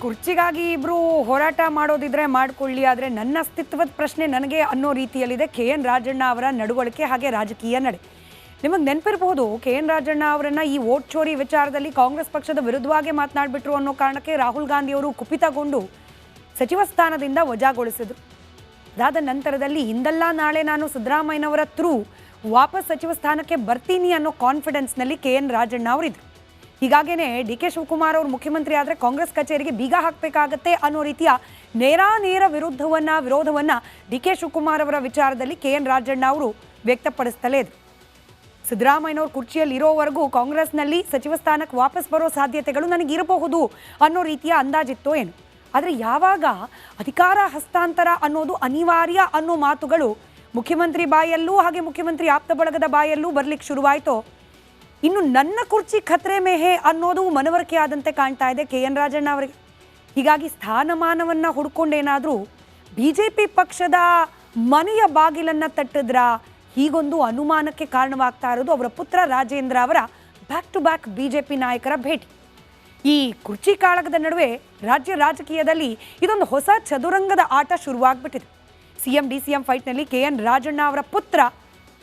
ಕುರ್ಚಿಗಾಗಿ ಇಬ್ರು ಹೋರಾಟ ಮಾಡೋದಿದ್ರೆ ಮಾಡ್ಕೊಳ್ಳಿ, ಆದರೆ ನನ್ನ ಅಸ್ತಿತ್ವದ ಪ್ರಶ್ನೆ ನನಗೆ ಅನ್ನೋ ರೀತಿಯಲ್ಲಿದೆ KN ರಾಜಣ್ಣ ಅವರ ನಡವಳಿಕೆ ಹಾಗೆ ರಾಜಕೀಯ ನಡೆ. ನಿಮಗೆ ನೆನಪಿರಬಹುದು, KN ರಾಜಣ್ಣ ಅವರನ್ನ ಈ ವೋಟ್ ಚೋರಿ ವಿಚಾರದಲ್ಲಿ ಕಾಂಗ್ರೆಸ್ ಪಕ್ಷದ ವಿರುದ್ಧವಾಗಿ ಮಾತನಾಡಿಬಿಟ್ರು ಅನ್ನೋ ಕಾರಣಕ್ಕೆ ರಾಹುಲ್ ಗಾಂಧಿ ಅವರು ಕುಪಿತಗೊಂಡು ಸಚಿವ ಸ್ಥಾನದಿಂದ ವಜಾಗೊಳಿಸಿದ್ರು. ಅದಾದ ನಂತರದಲ್ಲಿ ಇಂದಲ್ಲ ನಾಳೆ ನಾನು ಸಿದ್ದರಾಮಯ್ಯನವರ ಥ್ರೂ ವಾಪಸ್ ಸಚಿವ ಸ್ಥಾನಕ್ಕೆ ಬರ್ತೀನಿ ಅನ್ನೋ ಕಾನ್ಫಿಡೆನ್ಸ್ನಲ್ಲಿ KN ರಾಜಣ್ಣ ಅವರಿದ್ರು. ಹೀಗಾಗೇನೆ DK ಶಿವಕುಮಾರ್ ಅವರು ಮುಖ್ಯಮಂತ್ರಿ ಆದರೆ ಕಾಂಗ್ರೆಸ್ ಕಚೇರಿಗೆ ಬೀಗ ಹಾಕಬೇಕಾಗತ್ತೆ ಅನ್ನೋ ರೀತಿಯ ನೇರ ವಿರೋಧವನ್ನ DK ಶಿವಕುಮಾರ್ ಅವರ ವಿಚಾರದಲ್ಲಿ KN ರಾಜಣ್ಣ ಅವರು ವ್ಯಕ್ತಪಡಿಸ್ತಲೇ ಇದ್ರು. ಸಿದ್ದರಾಮಯ್ಯನವರು ಕುರ್ಚಿಯಲ್ಲಿ ಇರೋವರೆಗೂ ಕಾಂಗ್ರೆಸ್ನಲ್ಲಿ ಸಚಿವ ಸ್ಥಾನಕ್ಕೆ ವಾಪಸ್ ಬರೋ ಸಾಧ್ಯತೆಗಳು ನನಗಿರಬಹುದು ಅನ್ನೋ ರೀತಿಯ ಅಂದಾಜಿತ್ತೋ ಏನು. ಆದರೆ ಯಾವಾಗ ಅಧಿಕಾರ ಹಸ್ತಾಂತರ ಅನ್ನೋದು ಅನಿವಾರ್ಯ ಅನ್ನೋ ಮಾತುಗಳು ಮುಖ್ಯಮಂತ್ರಿ ಬಾಯಲ್ಲೂ ಹಾಗೆ ಮುಖ್ಯಮಂತ್ರಿ ಆಪ್ತ ಬಳಗದ ಬಾಯಲ್ಲೂ ಬರ್ಲಿಕ್ಕೆ ಶುರುವಾಯಿತೋ, ಇನ್ನು ನನ್ನ ಕುರ್ಚಿ ಖತ್ರೆ ಮೇಹೆ ಅನ್ನೋದು ಮನವರಿಕೆ ಆದಂತೆ ಕಾಣ್ತಾ ಇದೆ KN ರಾಜಣ್ಣ ಅವರಿಗೆ. ಹೀಗಾಗಿ ಸ್ಥಾನಮಾನವನ್ನು ಹುಡ್ಕೊಂಡೇನಾದರೂ BJP ಪಕ್ಷದ ಮನೆಯ ಬಾಗಿಲನ್ನು ತಟ್ಟಿದ್ರ, ಹೀಗೊಂದು ಅನುಮಾನಕ್ಕೆ ಕಾರಣವಾಗ್ತಾ ಇರೋದು ಅವರ ಪುತ್ರ ರಾಜೇಂದ್ರ ಅವರ ಬ್ಯಾಕ್ ಟು ಬ್ಯಾಕ್ BJP ನಾಯಕರ ಭೇಟಿ. ಈ ಕುರ್ಚಿ ಕಾಳಗದ ನಡುವೆ ರಾಜ್ಯ ರಾಜಕೀಯದಲ್ಲಿ ಇದೊಂದು ಹೊಸ ಚದುರಂಗದ ಆಟ ಶುರುವಾಗ್ಬಿಟ್ಟಿದೆ. CM DCM ಫೈಟ್ನಲ್ಲಿ KN ರಾಜಣ್ಣ ಅವರ ಪುತ್ರ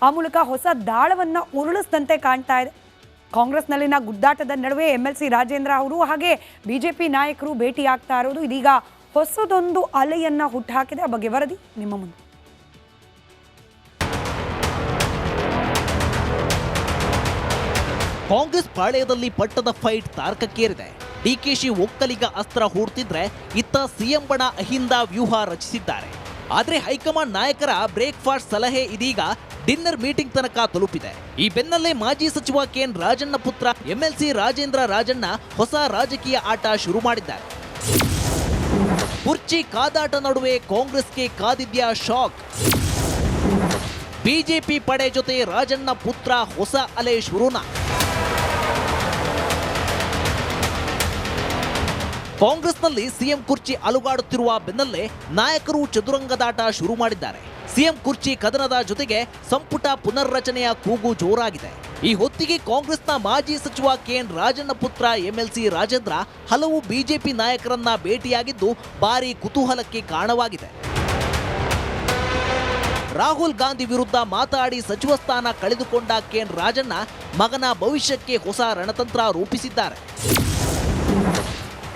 ಆ ಮೂಲಕ ಹೊಸ ದಾಳವನ್ನು ಉರುಳಿಸಿದಂತೆ ಕಾಣ್ತಾ ಇದೆ. ಕಾಂಗ್ರೆಸ್ನಲ್ಲಿನ ಗುದ್ದಾಟದ ನಡುವೆ MLC ರಾಜೇಂದ್ರ ಅವರು ಹಾಗೆ BJP ನಾಯಕರು ಭೇಟಿ ಆಗ್ತಾ ಇರೋದು ಇದೀಗ ಹೊಸದೊಂದು ಅಲೆಯನ್ನ ಹುಟ್ಟುಹಾಕಿದೆ. ಆ ಬಗ್ಗೆ ವರದಿ ನಿಮ್ಮ ಮುಂದೆ. ಕಾಂಗ್ರೆಸ್ ಪಾಳ್ಯದಲ್ಲಿ ಪಟ್ಟದ ಫೈಟ್ ತಾರಕಕ್ಕೇರಿದೆ. DKಶಿ ಒಕ್ಕಲಿಗ ಅಸ್ತ್ರ ಹೂಡ್ತಿದ್ರೆ ಇತ್ತ CM ಬಣ ಅಹಿಂದ ವ್ಯೂಹ ರಚಿಸಿದ್ದಾರೆ. ಆದ್ರೆ ಹೈಕಮಾಂಡ್ ನಾಯಕರ ಬ್ರೇಕ್ಫಾಸ್ಟ್ ಸಲಹೆ ಇದೀಗ ಡಿನ್ನರ್ ಮೀಟಿಂಗ್ ತನಕ ತಲುಪಿದೆ. ಈ ಬೆನ್ನಲ್ಲೇ ಮಾಜಿ ಸಚಿವ KN ರಾಜಣ್ಣ ಪುತ್ರ MLC ರಾಜೇಂದ್ರ ರಾಜಣ್ಣ ಹೊಸ ರಾಜಕೀಯ ಆಟ ಶುರು ಮಾಡಿದ್ದಾರೆ. ಕುರ್ಚಿ ಕಾದಾಟ ನಡುವೆ ಕಾಂಗ್ರೆಸ್ಗೆ ಕಾದಿದ್ಯಾ ಶಾಕ್. BJP ಪಡೆ ಜೊತೆ ರಾಜಣ್ಣ ಪುತ್ರ ಹೊಸ ಅಲೆ ಶುರುನಾ? ಕಾಂಗ್ರೆಸ್ನಲ್ಲಿ CM ಕುರ್ಚಿ ಅಲುಗಾಡುತ್ತಿರುವ ಬೆನ್ನಲ್ಲೇ ನಾಯಕರು ಚದುರಂಗದಾಟ ಶುರು ಮಾಡಿದ್ದಾರೆ. CM ಕುರ್ಚಿ ಕದನದ ಜೊತೆಗೆ ಸಂಪುಟ ಪುನರ್ರಚನೆಯ ಕೂಗು ಜೋರಾಗಿದೆ. ಈ ಹೊತ್ತಿಗೆ ಕಾಂಗ್ರೆಸ್ನ ಮಾಜಿ ಸಚಿವ KN ರಾಜಣ್ಣ ಪುತ್ರ MLC ರಾಜೇಂದ್ರ ಹಲವು BJP ನಾಯಕರನ್ನ ಭೇಟಿಯಾಗಿದ್ದು ಭಾರೀ ಕುತೂಹಲಕ್ಕೆ ಕಾರಣವಾಗಿದೆ. ರಾಹುಲ್ ಗಾಂಧಿ ವಿರುದ್ಧ ಮಾತಾಡಿ ಸಚಿವ ಸ್ಥಾನ ಕಳೆದುಕೊಂಡ KN ರಾಜಣ್ಣ ಮಗನ ಭವಿಷ್ಯಕ್ಕೆ ಹೊಸ ರಣತಂತ್ರ ರೂಪಿಸಿದ್ದಾರೆ.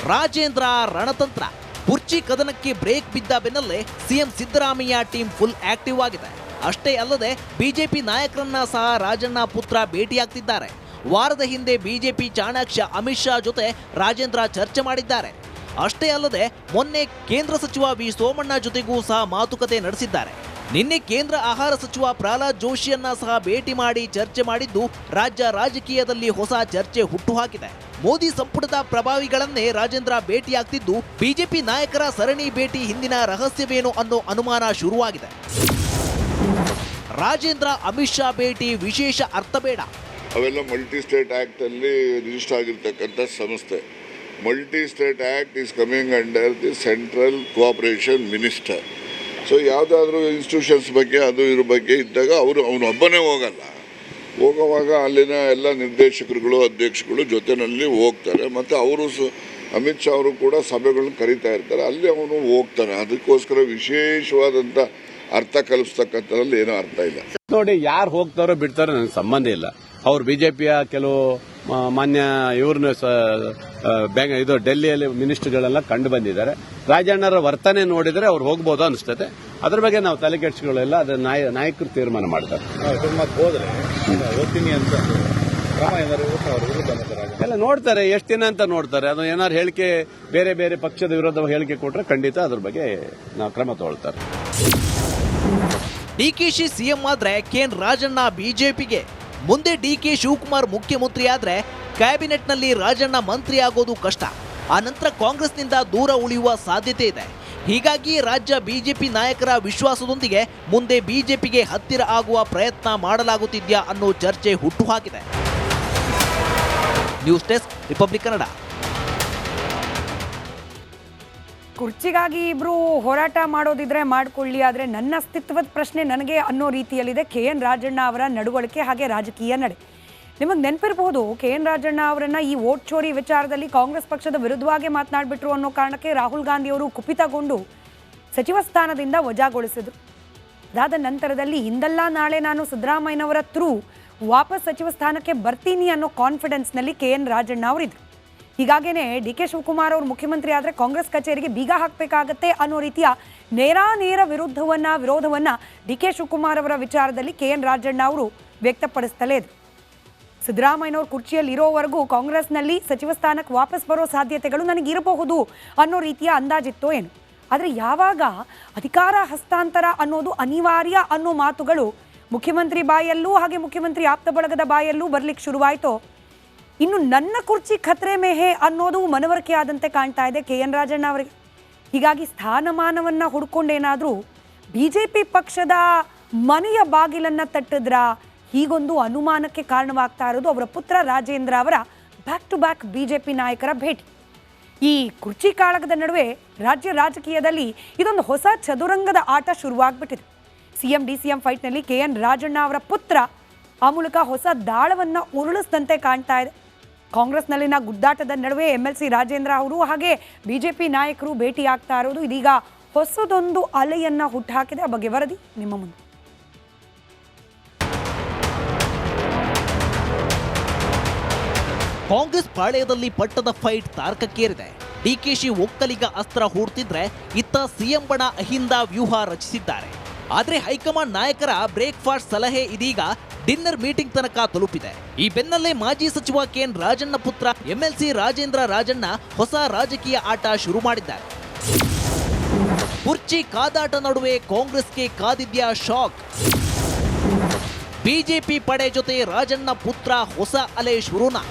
ರಾಜೇಂದ್ರ ರಣತಂತ್ರ. ಕುರ್ಚಿ ಕದನಕ್ಕೆ ಬ್ರೇಕ್ ಬಿದ್ದ ಬೆನ್ನಲ್ಲೇ CM Siddaramaiah team full active ಆಗಿದೆ. ಅಷ್ಟೇ ಅಲ್ಲದೆ BJP ನಾಯಕರನ್ನ ಸಹ ರಾಜಣ್ಣ ಪುತ್ರ ಭೇಟಿಯಾಗ್ತಿದ್ದಾರೆ. ವಾರದ ಹಿಂದೆ BJP ಚಾಣಾಕ್ಷ ಅಮಿತ್ ಶಾ ಜೊತೆ ರಾಜೇಂದ್ರ ಚರ್ಚೆ ಮಾಡಿದ್ದಾರೆ. ಅಷ್ಟೇ ಅಲ್ಲದೆ ಮೊನ್ನೆ ಕೇಂದ್ರ ಸಚಿವ ವಿ ಸೋಮಣ್ಣ ಜೊತೆಗೂ ಸಹ ಮಾತುಕತೆ ನಡೆಸಿದ್ದಾರೆ. ನಿನ್ನೆ ಕೇಂದ್ರ ಆಹಾರ ಸಚಿವ ಪ್ರಹ್ಲಾದ್ ಜೋಶಿಯನ್ನ ಸಹ ಭೇಟಿ ಮಾಡಿ ಚರ್ಚೆ ಮಾಡಿದ್ದು ರಾಜ್ಯ ರಾಜಕೀಯದಲ್ಲಿ ಹೊಸ ಚರ್ಚೆ ಹುಟ್ಟುಹಾಕಿದೆ. ಮೋದಿ ಸಂಪುಟದ ಪ್ರಭಾವಿಗಳನ್ನೇ ರಾಜೇಂದ್ರ ಭೇಟಿಯಾಗ್ತಿದ್ದು BJP ನಾಯಕರ ಸರಣಿ ಭೇಟಿ ಹಿಂದಿನ ರಹಸ್ಯವೇನು ಅನ್ನೋ ಅನುಮಾನ ಶುರುವಾಗಿದೆ. ರಾಜೇಂದ್ರ ಅಮಿತ್ ಶಾ ಭೇಟಿ ವಿಶೇಷ ಅರ್ಥ ಬೇಡ. ಅವೆಲ್ಲ ಮಲ್ಟಿ ಸ್ಟೇಟ್ ಆಕ್ಟ್ ಅಲ್ಲಿ ರಿಜಿಸ್ಟರ್ ಆಗಿರ್ತಕ್ಕಂಥ ಸಂಸ್ಥೆ. Multi state act is coming under the central cooperation minister. So ಯಾವುದಾದ್ರೂ ಇನ್ಸ್ಟಿಟ್ಯೂಷನ್ಸ್ ಬಗ್ಗೆ ಅದು ಇದ್ರ ಬಗ್ಗೆ ಇದ್ದಾಗ ಅವನೊಬ್ಬನೇ ಹೋಗುವಾಗ ಅಲ್ಲಿನ ಎಲ್ಲ ನಿರ್ದೇಶಕರುಗಳು ಅಧ್ಯಕ್ಷಗಳು ಜೊತೆಯಲ್ಲಿ ಹೋಗ್ತಾರೆ. ಮತ್ತು ಅವರು ಅಮಿತ್ ಶಾ ಅವರು ಕೂಡ ಸಭೆಗಳನ್ನ ಕರೀತಾ ಇರ್ತಾರೆ, ಅಲ್ಲಿ ಅವನು ಹೋಗ್ತಾನೆ. ಅದಕ್ಕೋಸ್ಕರ ವಿಶೇಷವಾದಂಥ ಅರ್ಥ ಕಲ್ಪಿಸ್ತಕ್ಕಂಥದ್ರಲ್ಲಿ ಏನೂ ಅರ್ಥ ಇಲ್ಲ. ನೋಡಿ, ಯಾರು ಹೋಗ್ತಾರೋ ಬಿಡ್ತಾರೋ ನನಗೆ ಸಂಬಂಧ ಇಲ್ಲ. ಅವ್ರು BJPಯ ಕೆಲವು ಮಾನ್ಯ ಇವ್ರನ್ನ ಡೆಲ್ಲಿಯಲ್ಲಿ ಮಿನಿಸ್ಟರ್ಗಳೆಲ್ಲ ಕಂಡು ಬಂದಿದ್ದಾರೆ. ರಾಜಣ್ಣರ ವರ್ತನೆ ನೋಡಿದ್ರೆ ಅವ್ರು ಹೋಗ್ಬೋದು ಅನಿಸ್ತದೆ. ಅದ್ರ ಬಗ್ಗೆ ನಾವು ತಲೆ ಕೆಡಿಸ್ಕೊಳ್ಳಿಲ್ಲ. ಅದು ನಾಯಕರು ತೀರ್ಮಾನ ಮಾಡ್ತಾರೆ. ಎಲ್ಲ ನೋಡ್ತಾರೆ, ಎಷ್ಟು ದಿನ ಅಂತ ನೋಡ್ತಾರೆ. ಅದು ಏನಾದ್ರು ಹೇಳಿಕೆ ಬೇರೆ ಬೇರೆ ಪಕ್ಷದ ವಿರೋಧ ಹೇಳಿಕೆ ಕೊಟ್ರೆ ಖಂಡಿತ ಅದ್ರ ಬಗ್ಗೆ ನಾವು ಕ್ರಮ ತಗೊಳ್ತಾರೆ. DKಶಿ CM ಆದ್ರೆ KN ರಾಜಣ್ಣ BJPಗೆ, ಮುಂದೆ DK ಶಿವಕುಮಾರ್ ಮುಖ್ಯಮಂತ್ರಿ ಆದ್ರೆ ಕ್ಯಾಬಿನೆಟ್ನಲ್ಲಿ ರಾಜಣ್ಣ ಮಂತ್ರಿ ಆಗೋದು ಕಷ್ಟ. ಆ ನಂತರ ಕಾಂಗ್ರೆಸ್ನಿಂದ ದೂರ ಉಳಿಯುವ ಸಾಧ್ಯತೆ ಇದೆ. ಹೀಗಾಗಿ ರಾಜ್ಯ BJP ನಾಯಕರ ವಿಶ್ವಾಸದೊಂದಿಗೆ ಮುಂದೆ BJPಗೆ ಹತ್ತಿರ ಆಗುವ ಪ್ರಯತ್ನ ಮಾಡಲಾಗುತ್ತಿದ್ಯಾ ಅನ್ನೋ ಚರ್ಚೆ ಹುಟ್ಟುಹಾಕಿದೆ. News desk, Republic Kannada. ಕುರ್ಚಿಗಾಗಿ ಇಬ್ರು ಹೋರಾಟ ಮಾಡೋದಿದ್ರೆ ಮಾಡ್ಕೊಳ್ಳಿ, ಆದರೆ ನನ್ನ ಅಸ್ತಿತ್ವದ ಪ್ರಶ್ನೆ ನನಗೆ ಅನ್ನೋ ರೀತಿಯಲ್ಲಿದೆ KN ರಾಜಣ್ಣ ಅವರ ನಡವಳಿಕೆ ಹಾಗೆ ರಾಜಕೀಯ ನಡೆ. ನಿಮಗೆ ನೆನಪಿರಬಹುದು KN ರಾಜಣ್ಣ ಅವರನ್ನ ಈ ವೋಟ್ ಚೋರಿ ವಿಚಾರದಲ್ಲಿ ಕಾಂಗ್ರೆಸ್ ಪಕ್ಷದ ವಿರುದ್ಧವಾಗಿ ಮಾತನಾಡಿಬಿಟ್ರು ಅನ್ನೋ ಕಾರಣಕ್ಕೆ ರಾಹುಲ್ ಗಾಂಧಿ ಅವರು ಕುಪಿತಗೊಂಡು ಸಚಿವ ಸ್ಥಾನದಿಂದ ವಜಾಗೊಳಿಸಿದ್ರು. ಅದಾದ ನಂತರದಲ್ಲಿ ಇಂದಲ್ಲ ನಾಳೆ ನಾನು ಸಿದ್ದರಾಮಯ್ಯನವರ ಥ್ರೂ ವಾಪಸ್ ಸಚಿವ ಸ್ಥಾನಕ್ಕೆ ಬರ್ತೀನಿ ಅನ್ನೋ ಕಾನ್ಫಿಡೆನ್ಸ್ನಲ್ಲಿ KN ರಾಜಣ್ಣ ಅವರಿದ್ರು. ಹೀಗಾಗೇನೆ DK ಶಿವಕುಮಾರ್ ಅವರು ಮುಖ್ಯಮಂತ್ರಿ ಆದರೆ ಕಾಂಗ್ರೆಸ್ ಕಚೇರಿಗೆ ಬೀಗ ಹಾಕಬೇಕಾಗತ್ತೆ ಅನ್ನೋ ರೀತಿಯ ನೇರ ವಿರೋಧವನ್ನ DK ಶಿವಕುಮಾರ್ ಅವರ ವಿಚಾರದಲ್ಲಿ KN ರಾಜಣ್ಣ ಅವರು ವ್ಯಕ್ತಪಡಿಸ್ತಲೇ ಇದ್ರು. ಸಿದ್ದರಾಮಯ್ಯನವರು ಕುರ್ಚಿಯಲ್ಲಿ ಇರೋವರೆಗೂ ಕಾಂಗ್ರೆಸ್ನಲ್ಲಿ ಸಚಿವ ಸ್ಥಾನಕ್ಕೆ ವಾಪಸ್ ಬರೋ ಸಾಧ್ಯತೆಗಳು ನನಗಿರಬಹುದು ಅನ್ನೋ ರೀತಿಯ ಅಂದಾಜಿತ್ತೋ ಏನು. ಆದರೆ ಯಾವಾಗ ಅಧಿಕಾರ ಹಸ್ತಾಂತರ ಅನ್ನೋದು ಅನಿವಾರ್ಯ ಅನ್ನೋ ಮಾತುಗಳು ಮುಖ್ಯಮಂತ್ರಿ ಬಾಯಲ್ಲೂ ಹಾಗೆ ಮುಖ್ಯಮಂತ್ರಿ ಆಪ್ತ ಬಳಗದ ಬಾಯಲ್ಲೂ ಬರ್ಲಿಕ್ಕೆ ಶುರುವಾಯಿತೋ ಇನ್ನು ನನ್ನ ಕುರ್ಚಿ ಖತ್ರೆ ಮೇಹೆ ಅನ್ನೋದು ಮನವರಿಕೆ ಆದಂತೆ ಕಾಣ್ತಾ ಇದೆ KN ರಾಜಣ್ಣ ಅವರಿಗೆ. ಹೀಗಾಗಿ ಸ್ಥಾನಮಾನವನ್ನು ಹುಡ್ಕೊಂಡೇನಾದರೂ BJP ಪಕ್ಷದ ಮನೆಯ ಬಾಗಿಲನ್ನು ತಟ್ಟಿದ್ರಾ, ಹೀಗೊಂದು ಅನುಮಾನಕ್ಕೆ ಕಾರಣವಾಗ್ತಾ ಇರೋದು ಅವರ ಪುತ್ರ ರಾಜೇಂದ್ರ ಅವರ ಬ್ಯಾಕ್ ಟು ಬ್ಯಾಕ್ BJP ನಾಯಕರ ಭೇಟಿ. ಈ ಕುರ್ಚಿ ಕಾಳಗದ ನಡುವೆ ರಾಜ್ಯ ರಾಜಕೀಯದಲ್ಲಿ ಇದೊಂದು ಹೊಸ ಚದುರಂಗದ ಆಟ ಶುರುವಾಗ್ಬಿಟ್ಟಿದೆ. CM DCM ಫೈಟ್ನಲ್ಲಿ KN ರಾಜಣ್ಣ ಅವರ ಪುತ್ರ ಆ ಮೂಲಕ ಹೊಸ ದಾಳವನ್ನು ಉರುಳಿಸಿದಂತೆ ಕಾಣ್ತಾ ಇದೆ. ಕಾಂಗ್ರೆಸ್ನಲ್ಲಿನ ಗುದ್ದಾಟದ ನಡುವೆ MLC ರಾಜೇಂದ್ರ ಅವರು ಹಾಗೆ BJP ನಾಯಕರು ಭೇಟಿಯಾಗ್ತಾ ಇರೋದು ಇದೀಗ ಹೊಸದೊಂದು ಅಲೆಯನ್ನ ಹುಟ್ಟುಹಾಕಿದೆ. ಆ ಬಗ್ಗೆ ವರದಿ ನಿಮ್ಮ ಮುಂದೆ. ಕಾಂಗ್ರೆಸ್ ಪಾಳ್ಯದಲ್ಲಿ ಪಟ್ಟದ ಫೈಟ್ ತಾರಕಕ್ಕೇರಿದೆ. ಡಿಕೆಶಿ ಒಕ್ಕಲಿಗ ಅಸ್ತ್ರ ಹೂಡ್ತಿದ್ರೆ ಇತ್ತ ಸಿಎಂ ಬಣ ಅಹಿಂದ ವ್ಯೂಹ ರಚಿಸಿದ್ದಾರೆ. ಆದ್ರೆ ಹೈಕಮಾಂಡ್ ನಾಯಕರ ಬ್ರೇಕ್ಫಾಸ್ಟ್ ಸಲಹೆ ಇದೀಗ ಡಿನ್ನರ್ ಮೀಟಿಂಗ್ ತನಕ ತಲುಪಿದೆ. ಈ ಬೆನ್ನಲ್ಲೇ ಮಾಜಿ ಸಚಿವ KN ರಾಜಣ್ಣ ಪುತ್ರ MLC ರಾಜೇಂದ್ರ ರಾಜಣ್ಣ ಹೊಸ ರಾಜಕೀಯ ಆಟ ಶುರು ಮಾಡಿದ್ದಾರೆ. ಕುರ್ಚಿ ಕಾದಾಟ ನಡುವೆ ಕಾಂಗ್ರೆಸ್ಗೆ ಕಾದಿದ್ಯಾ ಶಾಕ್. ಬಿಜೆಪಿ ಪಡೆ ಜೊತೆ ರಾಜಣ್ಣ ಪುತ್ರ ಹೊಸ ಅಲೆ ಶುರುನಾ?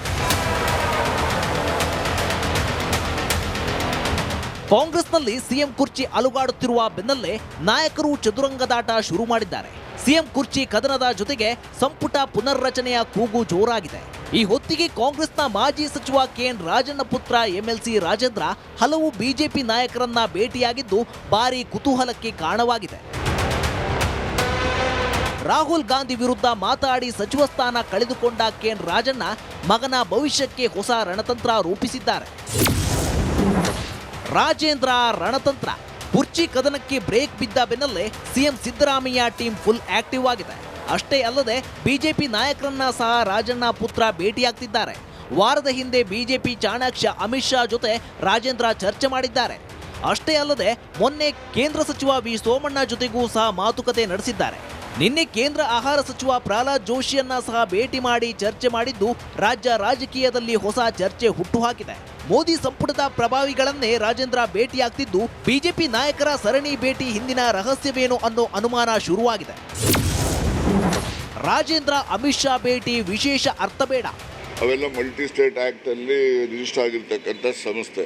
ಕಾಂಗ್ರೆಸ್ನಲ್ಲಿ ಸಿಎಂ ಕುರ್ಚಿ ಅಲುಗಾಡುತ್ತಿರುವ ಬೆನ್ನಲ್ಲೇ ನಾಯಕರು ಚದುರಂಗದಾಟ ಶುರು ಮಾಡಿದ್ದಾರೆ. ಸಿಎಂ ಕುರ್ಚಿ ಕದನದ ಜೊತೆಗೆ ಸಂಪುಟ ಪುನರ್ರಚನೆಯ ಕೂಗು ಜೋರಾಗಿದೆ. ಈ ಹೊತ್ತಿಗೆ ಕಾಂಗ್ರೆಸ್ನ ಮಾಜಿ ಸಚಿವ KN ರಾಜಣ್ಣ ಪುತ್ರ MLC ರಾಜೇಂದ್ರ ಹಲವು ಬಿಜೆಪಿ ನಾಯಕರನ್ನ ಭೇಟಿಯಾಗಿದ್ದು ಭಾರೀ ಕುತೂಹಲಕ್ಕೆ ಕಾರಣವಾಗಿದೆ. ರಾಹುಲ್ ಗಾಂಧಿ ವಿರುದ್ಧ ಮಾತಾಡಿ ಸಚಿವ ಸ್ಥಾನ ಕಳೆದುಕೊಂಡ KN ರಾಜಣ್ಣ ಮಗನ ಭವಿಷ್ಯಕ್ಕೆ ಹೊಸ ರಣತಂತ್ರ ರೂಪಿಸಿದ್ದಾರೆ. ರಾಜೇಂದ್ರ ರಣತಂತ್ರ ಕುರ್ಚಿ ಕದನಕ್ಕೆ ಬ್ರೇಕ್ ಬಿದ್ದ ಬೆನ್ನಲ್ಲೇ CM Siddaramaiah team full active ಆಗಿದೆ. ಅಷ್ಟೇ ಅಲ್ಲದೆ ಬಿಜೆಪಿ ನಾಯಕರನ್ನ ಸಹ ರಾಜಣ್ಣ ಪುತ್ರ ಭೇಟಿಯಾಗ್ತಿದ್ದಾರೆ. ವಾರದ ಹಿಂದೆ ಬಿಜೆಪಿ ಚಾಣಾಕ್ಷ ಅಮಿತ್ ಶಾ ಜೊತೆ ರಾಜೇಂದ್ರ ಚರ್ಚೆ ಮಾಡಿದ್ದಾರೆ. ಅಷ್ಟೇ ಅಲ್ಲದೆ ಮೊನ್ನೆ ಕೇಂದ್ರ ಸಚಿವ ವಿ ಸೋಮಣ್ಣ ಜೊತೆಗೂ ಸಹ ಮಾತುಕತೆ ನಡೆಸಿದ್ದಾರೆ. ನಿನ್ನೆ ಕೇಂದ್ರ ಆಹಾರ ಸಚಿವ ಪ್ರಹ್ಲಾದ್ ಜೋಶಿಯನ್ನ ಸಹ ಭೇಟಿ ಮಾಡಿ ಚರ್ಚೆ ಮಾಡಿದ್ದು ರಾಜ್ಯ ರಾಜಕೀಯದಲ್ಲಿ ಹೊಸ ಚರ್ಚೆ ಹುಟ್ಟುಹಾಕಿದೆ. ಮೋದಿ ಸಂಪುಟದ ಪ್ರಭಾವಿಗಳನ್ನೇ ರಾಜೇಂದ್ರ ಭೇಟಿಯಾಗ್ತಿದ್ದು ಬಿಜೆಪಿ ನಾಯಕರ ಸರಣಿ ಭೇಟಿ ಹಿಂದಿನ ರಹಸ್ಯವೇನು ಅನ್ನೋ ಅನುಮಾನ ಶುರುವಾಗಿದೆ. ರಾಜೇಂದ್ರ ಅಮಿತ್ ಶಾ ಭೇಟಿ ವಿಶೇಷ ಅರ್ಥ ಬೇಡ. ಅವೆಲ್ಲ ಮಲ್ಟಿ ಸ್ಟೇಟ್ ಆಕ್ಟ್ ಅಲ್ಲಿ ರಿಜಿಸ್ಟರ್ ಆಗಿರ್ತಕ್ಕಂಥ ಸಂಸ್ಥೆ.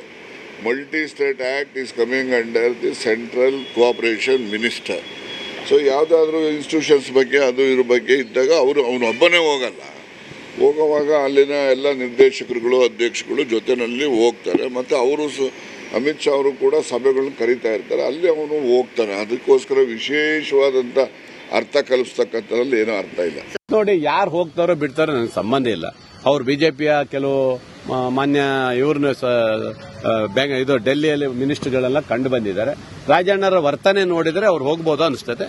Multi state act is coming under the central cooperation minister. So ಯಾವುದಾದ್ರೂ ಇನ್ಸ್ಟಿಟ್ಯೂಷನ್ಸ್ ಬಗ್ಗೆ ಅದು ಇದ್ರ ಬಗ್ಗೆ ಇದ್ದಾಗ ಅವನು ಒಬ್ಬನೇ ಹೋಗುವಾಗ ಅಲ್ಲಿನ ಎಲ್ಲ ನಿರ್ದೇಶಕರುಗಳು ಅಧ್ಯಕ್ಷಗಳು ಜೊತೆಯಲ್ಲಿ ಹೋಗ್ತಾರೆ. ಮತ್ತು ಅವರು ಅಮಿತ್ ಶಾ ಅವರು ಕೂಡ ಸಭೆಗಳನ್ನ ಕರೀತಾ ಇರ್ತಾರೆ, ಅಲ್ಲಿ ಅವನು ಹೋಗ್ತಾನೆ. ಅದಕ್ಕೋಸ್ಕರ ವಿಶೇಷವಾದಂಥ ಅರ್ಥ ಕಲ್ಪಿಸ್ತಕ್ಕಂಥದ್ರಲ್ಲಿ ಏನೂ ಅರ್ಥ ಇಲ್ಲ. ನೋಡಿ, ಯಾರು ಹೋಗ್ತಾರೋ ಬಿಡ್ತಾರೋ ನನಗೆ ಸಂಬಂಧ ಇಲ್ಲ. ಅವ್ರು ಬಿಜೆಪಿಯ ಕೆಲವು ಮಾನ್ಯ ಇವ್ರನ್ನ ಡೆಲ್ಲಿಯಲ್ಲಿ ಮಿನಿಸ್ಟರ್ಗಳೆಲ್ಲ ಕಂಡು ಬಂದಿದ್ದಾರೆ. ರಾಜಣ್ಣರ ವರ್ತನೆ ನೋಡಿದ್ರೆ ಅವ್ರು ಹೋಗ್ಬೋದು ಅನಿಸ್ತದೆ.